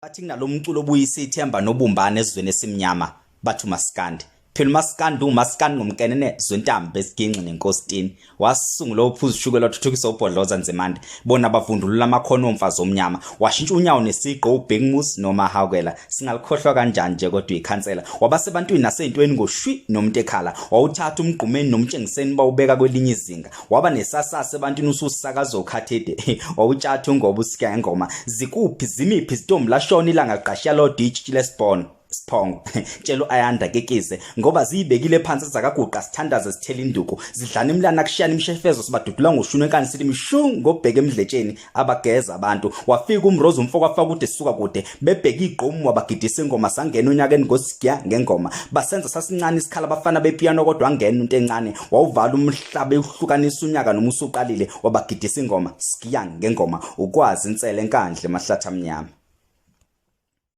Bathi kunalomculo obuyisa ithemba nobumbane ezweni esimnyama bathi uMaskandi. Phela uMaskandi ngomkenene zontambe esiginci nenkositini. Wasungula uphuzu shukela wathuthukisa ubhodloza nzemande. Bona bavundulula amakhono omfazi omnyama. Washintsha unyawo nesiqo uBigmus noma Hawkela. Singalikhohlwa kanjani nje kodwa ikhansela. Wabasebantwini naseyintweni ngoshwi nomuntu ekhala. Wawuthatha umgqumeni nomtshengiseni bawubeka kwelinye izinga. Waba nesasasa ebantwini ususakazo ukhathede. Wawutshatha ngoba uSigiya ngeNgoma. Zikuphi zimiphi izitombi lashona ilanga qashiya lo ditch lespawn. Sphongo tshelo ayanda kekize ngoba ziyibekile phansi zakaguqa sithandaze sithela induku zidlana imlana kushiyana imshefezo sibadudula ngoshunu enkanisini imshu ngobheke emdletsheni abageza abantu wafika umrozo umfoko afaka kude sisuka kude bebheka igqomu wabagidisa ingoma sangena unyakeni ngoSigiya ngeNgoma basenza sasincane isikhala bafana bepiano kodwa angena into encane wawuvala umhlaba ehlukanisa unyaka noma usuqalile wabagidisa ingoma Sigiya ngeNgoma ukwazi Nsele enkandle emahlathi amnyama.